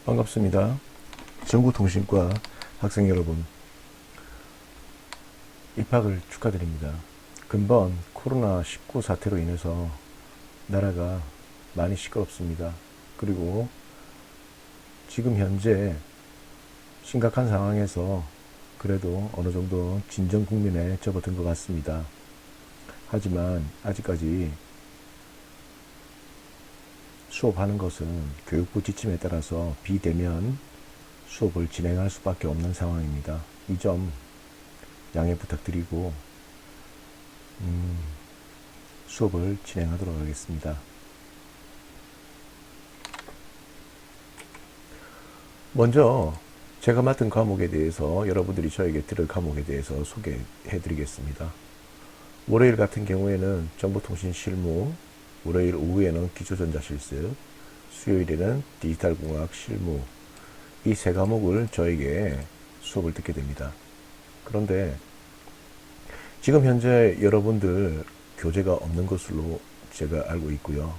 반갑습니다. 전국통신과 학생 여러분, 입학을 축하드립니다. 근본 코로나19 사태로 인해서 나라가 많이 시끄럽습니다. 그리고 지금 현재 심각한 상황에서 그래도 어느 정도 진정 국면에 접어든 것 같습니다. 하지만 아직까지 수업하는 것은 교육부 지침에 따라서 비대면 수업을 진행할 수밖에 없는 상황입니다. 이 점 양해 부탁드리고 수업을 진행하도록 하겠습니다. 먼저 제가 맡은 과목에 대해서 여러분들이 저에게 들을 과목에 대해서 소개해 드리겠습니다. 월요일 같은 경우에는 정보통신 실무, 월요일 오후에는 기초전자실습, 수요일에는 디지털공학 실무, 이 세 과목을 저에게 수업을 듣게 됩니다. 그런데 지금 현재 여러분들 교재가 없는 것으로 제가 알고 있고요.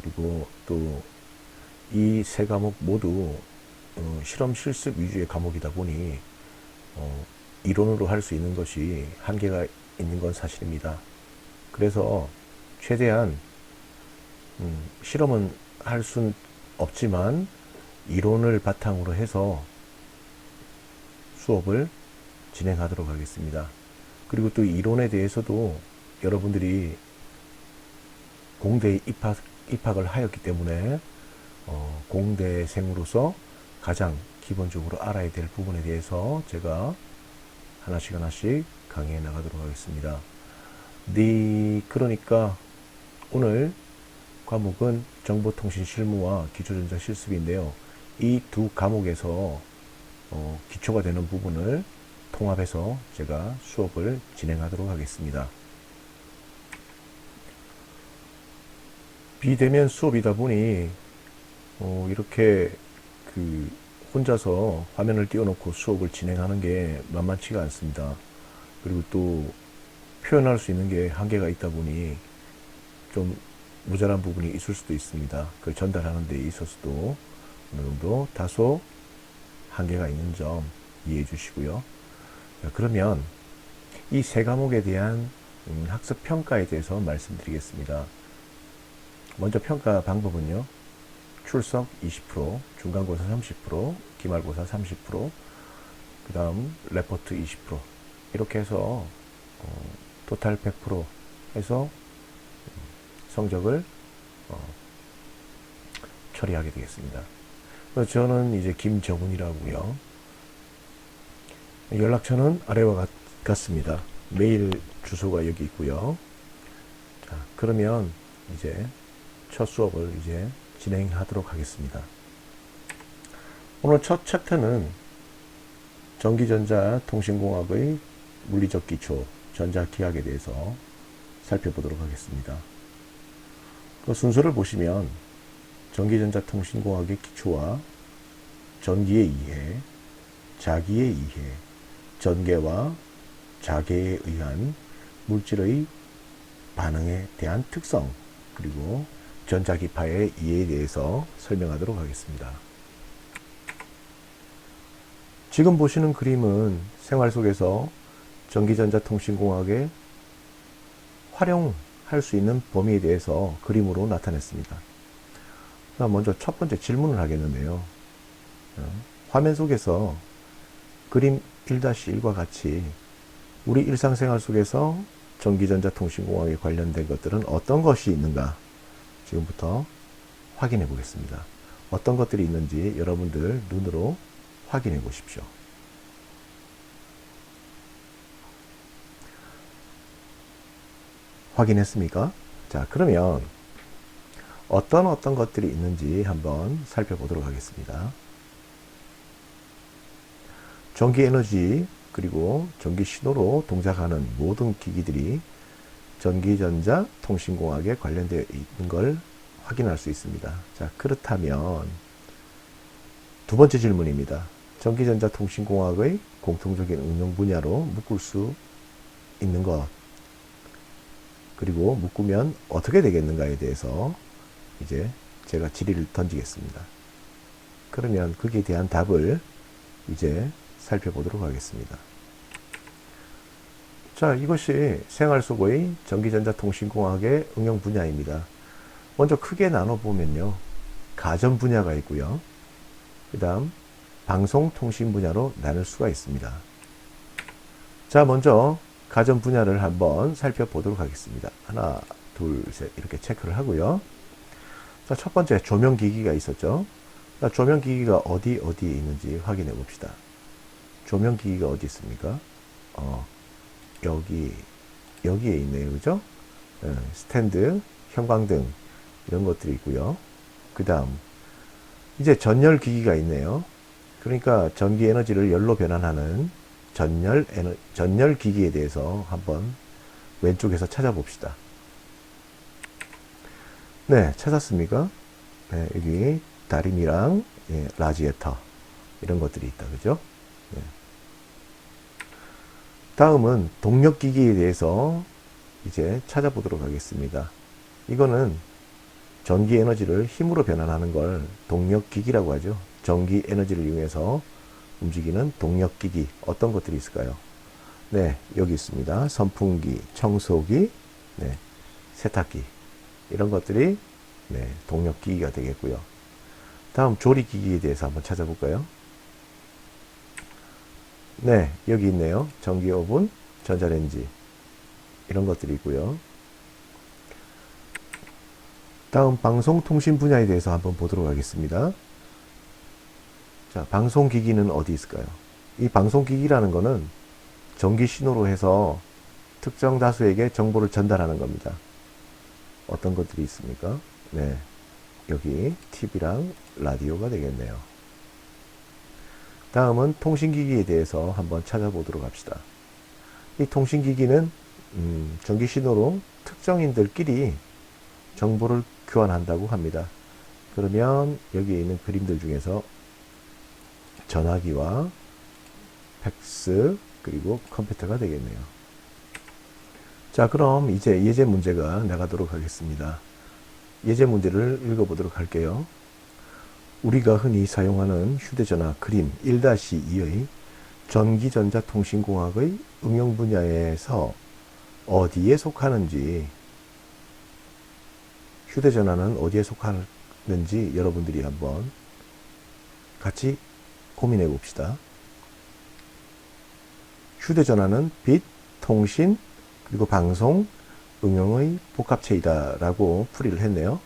그리고 또 이 세 과목 모두 실험 실습 위주의 과목이다 보니 이론으로 할 수 있는 것이 한계가 있는 건 사실입니다. 그래서 최대한 실험은 할 수는 없지만 이론을 바탕으로 해서 수업을 진행하도록 하겠습니다. 그리고 또 이론에 대해서도 여러분들이 공대에 입학을 하였기 때문에 공대생으로서 가장 기본적으로 알아야 될 부분에 대해서 제가 하나씩 강의해 나가도록 하겠습니다. 그러니까 오늘 과목은 정보통신 실무와 기초전자 실습인데요. 이 두 과목에서 기초가 되는 부분을 통합해서 제가 수업을 진행하도록 하겠습니다. 비대면 수업이다 보니 이렇게 혼자서 화면을 띄워놓고 수업을 진행하는 게 만만치가 않습니다. 그리고 또 표현할 수 있는 게 한계가 있다 보니 좀 모자란 부분이 있을 수도 있습니다. 그걸 전달하는 데 있어서도 어느 정도 다소 한계가 있는 점 이해해 주시고요. 그러면 이 세 과목에 대한 학습 평가에 대해서 말씀드리겠습니다. 먼저 평가 방법은요. 출석 20%, 중간고사 30%, 기말고사 30%, 그 다음 레포트 20% 이렇게 해서 토탈 100% 해서 성적을 처리하게 되겠습니다. 저는 이제 김정훈이라고요. 연락처는 아래와 같습니다. 메일 주소가 여기 있고요. 자, 그러면 이제 첫 수업을 이제 진행하도록 하겠습니다. 오늘 첫 챕터는 전기전자 통신공학의 물리적 기초, 전자기학에 대해서 살펴보도록 하겠습니다. 그 순서를 보시면 전기전자 통신공학의 기초와 전기의 이해, 자기의 이해, 전개와 자개에 의한 물질의 반응에 대한 특성, 그리고 전자기파의 이해에 대해서 설명하도록 하겠습니다. 지금 보시는 그림은 생활 속에서 전기전자통신공학에 활용할 수 있는 범위에 대해서 그림으로 나타냈습니다. 먼저 첫 번째 질문을 하겠는데요. 화면 속에서 그림 1-1과 같이 우리 일상생활 속에서 전기전자통신공학에 관련된 것들은 어떤 것이 있는가 지금부터 확인해 보겠습니다. 어떤 것들이 있는지 여러분들 눈으로 확인해 보십시오. 확인했습니까? 자, 그러면 어떤 것들이 있는지 한번 살펴보도록 하겠습니다. 전기 에너지 그리고 전기 신호로 동작하는 모든 기기들이 전기전자 통신공학에 관련되어 있는 걸 확인할 수 있습니다. 자, 그렇다면 두 번째 질문입니다. 전기전자 통신공학의 공통적인 응용 분야로 묶을 수 있는 것, 그리고 묶으면 어떻게 되겠는가에 대해서 이제 제가 질의를 던지겠습니다. 그러면 거기에 대한 답을 이제 살펴보도록 하겠습니다. 자, 이것이 생활 속의 전기전자통신공학의 응용 분야입니다. 먼저 크게 나눠보면요. 가전 분야가 있고요. 그 다음 방송통신 분야로 나눌 수가 있습니다. 자, 먼저 가전 분야를 한번 살펴보도록 하겠습니다. 하나, 둘, 셋 이렇게 체크를 하고요. 자, 첫 번째 조명기기가 있었죠. 자, 조명기기가 어디에 있는지 확인해 봅시다. 조명기기가 어디 있습니까? 여기에 있네요. 그죠? 스탠드, 형광등 이런 것들이 있고요. 그 다음 이제 전열기기가 있네요. 그러니까 전기 에너지를 열로 변환하는 전열기기에 대해서 한번 왼쪽에서 찾아봅시다. 네, 찾았습니까? 네, 여기 다림이랑 라지에터 이런 것들이 있다. 그죠? 네. 다음은 동력기기에 대해서 이제 찾아보도록 하겠습니다. 이거는 전기 에너지를 힘으로 변환하는 걸 동력기기라고 하죠. 전기 에너지를 이용해서 움직이는 동력기기 어떤 것들이 있을까요? 네, 여기 있습니다. 선풍기, 청소기, 네, 세탁기 이런 것들이 네, 동력기기가 되겠고요. 다음 조리기기에 대해서 한번 찾아볼까요? 네, 여기 있네요. 전기오븐, 전자레인지 이런 것들이 있고요. 다음 방송통신 분야에 대해서 한번 보도록 하겠습니다. 자, 방송기기는 어디 있을까요? 이 방송기기라는 거는 전기 신호로 해서 특정 다수에게 정보를 전달하는 겁니다. 어떤 것들이 있습니까? 네, 여기 TV랑 라디오가 되겠네요. 다음은 통신기기에 대해서 한번 찾아보도록 합시다. 이 통신기기는 전기 신호로 특정인들끼리 정보를 교환한다고 합니다. 그러면 여기에 있는 그림들 중에서 전화기와 팩스 그리고 컴퓨터가 되겠네요. 자, 그럼 이제 예제 문제가 나가도록 하겠습니다. 예제 문제를 읽어보도록 할게요. 우리가 흔히 사용하는 휴대전화 그림 1-2의 전기전자통신공학의 응용 분야에서 어디에 속하는지, 휴대전화는 어디에 속하는지 여러분들이 한번 같이 고민해 봅시다. 휴대전화는 빛, 통신, 그리고 방송, 응용의 복합체이다 라고 풀이를 했네요.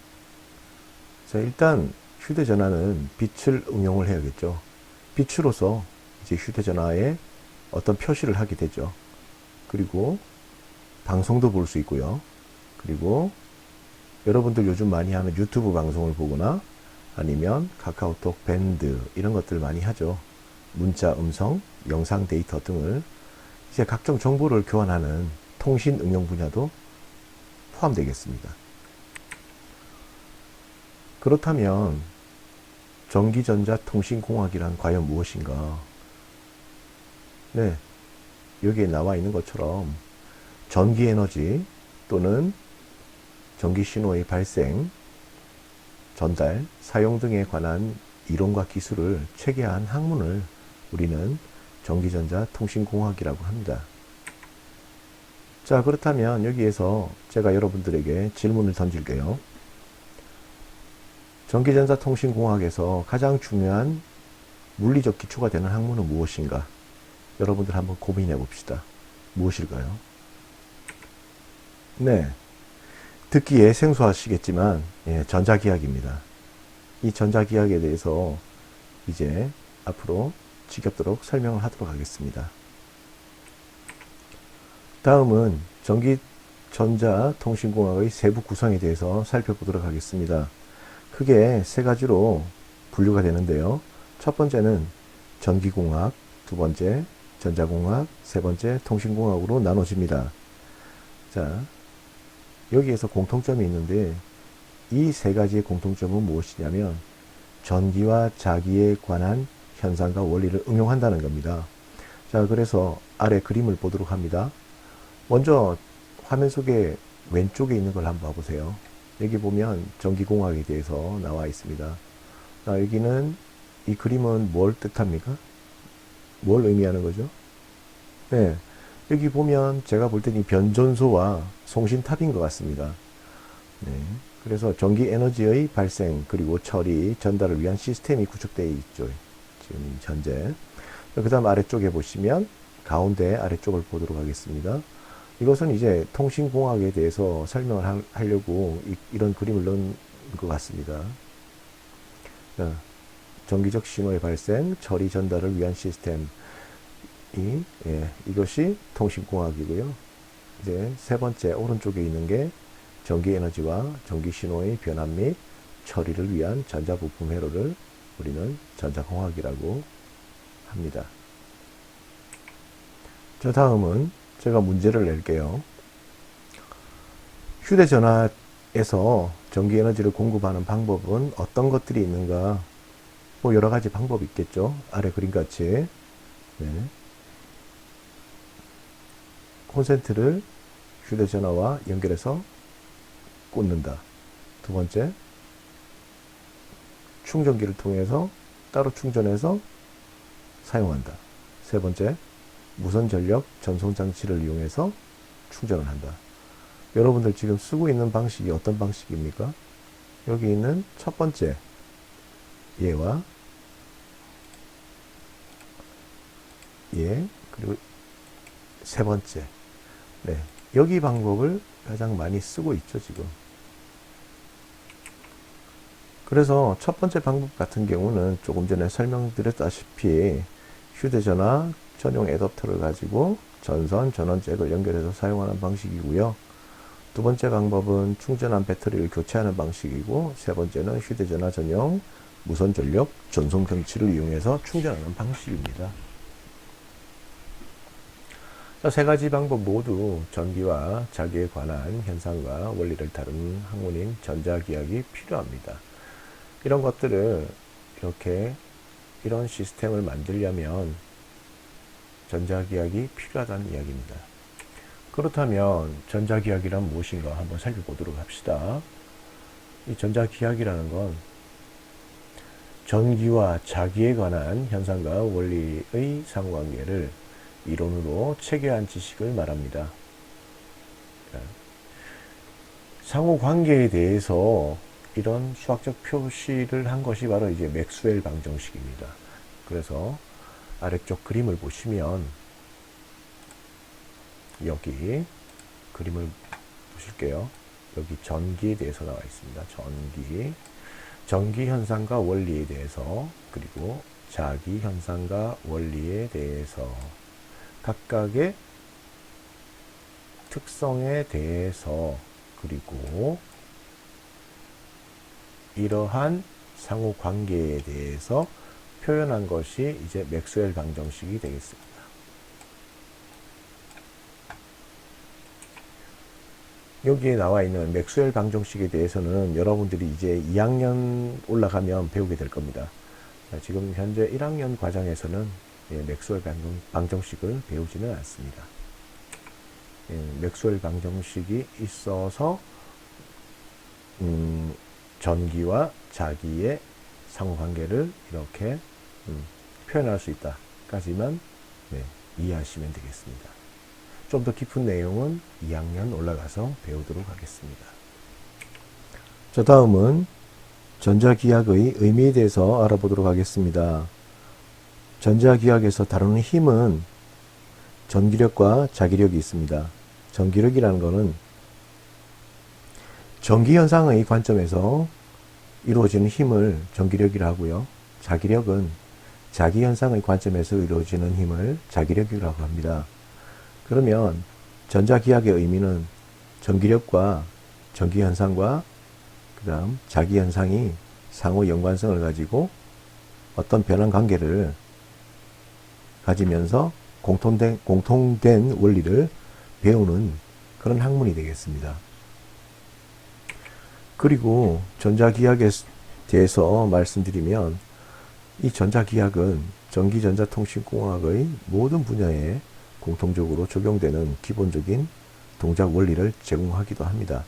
자, 일단 휴대전화는 빛을 응용을 해야겠죠. 빛으로서 이제 휴대전화에 어떤 표시를 하게 되죠. 그리고 방송도 볼 수 있고요. 그리고 여러분들 요즘 많이 하는 유튜브 방송을 보거나 아니면 카카오톡, 밴드 이런 것들 많이 하죠. 문자, 음성, 영상 데이터 등을 이제 각종 정보를 교환하는 통신 응용 분야도 포함되겠습니다. 그렇다면 전기전자통신공학이란 과연 무엇인가? 네, 여기에 나와 있는 것처럼 전기에너지 또는 전기신호의 발생, 전달, 사용 등에 관한 이론과 기술을 체계한 학문을 우리는 전기전자통신공학이라고 합니다. 자, 그렇다면 여기에서 제가 여러분들에게 질문을 던질게요. 전기전자통신공학에서 가장 중요한 물리적 기초가 되는 학문은 무엇인가? 여러분들 한번 고민해 봅시다. 무엇일까요? 네, 듣기에 생소하시겠지만 전자기학입니다. 이 전자기학에 대해서 이제 앞으로 지겹도록 설명을 하도록 하겠습니다. 다음은 전기전자통신공학의 세부 구성에 대해서 살펴보도록 하겠습니다. 크게 세 가지로 분류가 되는데요. 첫 번째는 전기공학, 두 번째 전자공학, 세 번째 통신공학으로 나눠집니다. 자, 여기에서 공통점이 있는데 이 세 가지의 공통점은 무엇이냐면 전기와 자기에 관한 현상과 원리를 응용한다는 겁니다. 자, 그래서 아래 그림을 보도록 합니다. 먼저 화면 속에 왼쪽에 있는 걸 한번 봐보세요. 여기 보면 전기공학에 대해서 나와 있습니다. 자, 여기는 이 그림은 뭘 뜻합니까? 뭘 의미하는 거죠? 네, 여기 보면 제가 볼 때는 변전소와 송신탑인 것 같습니다. 네, 그래서 전기 에너지의 발생 그리고 처리, 전달을 위한 시스템이 구축되어 있죠. 지금 현재. 그 다음 아래쪽에 보시면 가운데 아래쪽을 보도록 하겠습니다. 이것은 이제 통신공학에 대해서 설명을 하려고 이런 그림을 넣은 것 같습니다. 전기적 신호의 발생, 처리, 전달을 위한 시스템. 이것이 통신공학이고요. 이제 세 번째 오른쪽에 있는 게 전기 에너지와 전기 신호의 변환 및 처리를 위한 전자부품 회로를 우리는 전자공학이라고 합니다. 자, 다음은 제가 문제를 낼게요. 휴대전화에서 전기 에너지를 공급하는 방법은 어떤 것들이 있는가? 뭐 여러 가지 방법이 있겠죠. 아래 그림같이. 네. 콘센트를 휴대전화와 연결해서 꽂는다. 두 번째, 충전기를 통해서 따로 충전해서 사용한다. 세 번째, 무선 전력 전송 장치를 이용해서 충전을 한다. 여러분들 지금 쓰고 있는 방식이 어떤 방식입니까? 여기 있는 첫 번째 얘와 얘 그리고 세 번째 네, 여기 방법을 가장 많이 쓰고 있죠 지금. 그래서 첫 번째 방법 같은 경우는 조금 전에 설명드렸다시피 휴대전화 전용 애답터를 가지고 전선, 전원잭을 연결해서 사용하는 방식이고요. 두 번째 방법은 충전한 배터리를 교체하는 방식이고, 세 번째는 휴대전화 전용 무선 전력 전송 장치를 이용해서 충전하는 방식입니다. 세 가지 방법 모두 전기와 자기에 관한 현상과 원리를 다루는 학문인 전자기학이 필요합니다. 이런 것들을 이렇게 이런 시스템을 만들려면 전자기학이 필요하다는 이야기입니다. 그렇다면 전자기학이란 무엇인가 한번 살펴보도록 합시다. 이 전자기학이라는 건 전기와 자기에 관한 현상과 원리의 상호관계를 이론으로 체계한 지식을 말합니다. 상호관계에 대해서 이런 수학적 표시를 한 것이 바로 이제 맥스웰 방정식입니다. 그래서 아래쪽 그림을 보시면 여기 그림을 보실게요. 여기 전기에 대해서 나와 있습니다. 전기 현상과 원리에 대해서, 그리고 자기 현상과 원리에 대해서, 각각의 특성에 대해서, 그리고 이러한 상호 관계에 대해서 표현한 것이 이제 맥스웰 방정식이 되겠습니다. 여기에 나와 있는 맥스웰 방정식에 대해서는 여러분들이 이제 2학년 올라가면 배우게 될 겁니다. 지금 현재 1학년 과정에서는 맥스웰 방정식을 배우지는 않습니다. 맥스웰 방정식이 있어서 전기와 자기의 상호관계를 이렇게 표현할 수 있다까지만 이해하시면 되겠습니다. 좀 더 깊은 내용은 2학년 올라가서 배우도록 하겠습니다. 자, 다음은 전자기학의 의미에 대해서 알아보도록 하겠습니다. 전자기학에서 다루는 힘은 전기력과 자기력이 있습니다. 전기력이라는 것은 전기현상의 관점에서 이루어지는 힘을 전기력이라 하고요. 자기력은 자기현상의 관점에서 이루어지는 힘을 자기력이라고 합니다. 그러면 전자기학의 의미는 전기력과 전기현상과 그 다음 자기현상이 상호 연관성을 가지고 어떤 변환관계를 가지면서 공통된 원리를 배우는 그런 학문이 되겠습니다. 그리고 전자기학에 대해서 말씀드리면 이 전자기학은 전기전자통신공학의 모든 분야에 공통적으로 적용되는 기본적인 동작 원리를 제공하기도 합니다.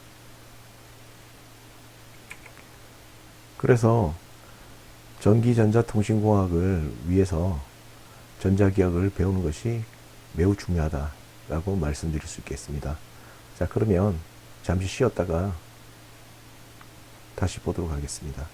그래서 전기전자통신공학을 위해서 전자기학을 배우는 것이 매우 중요하다라고 말씀드릴 수 있겠습니다. 자, 그러면 잠시 쉬었다가 다시 보도록 하겠습니다.